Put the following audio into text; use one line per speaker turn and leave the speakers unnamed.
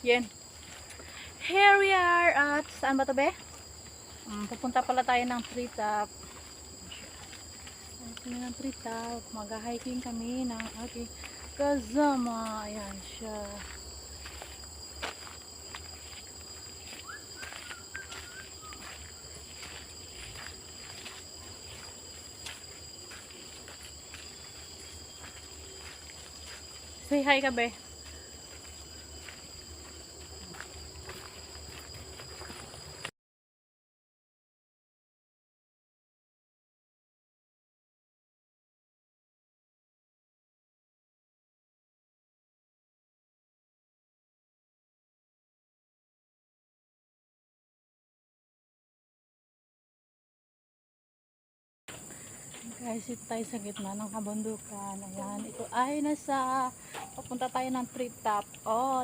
Yan. Here we are at saan ba to be? Pupunta pala tayo ng treetop. Kami ng treetop. Mag-hiking kami ng aking kasama. Ayan siya. Say hi ka be. Guys, ito tayo sa gitna ng kabundukan. Ayan, ito ay nasa papunta tayo ng treetop. Oh,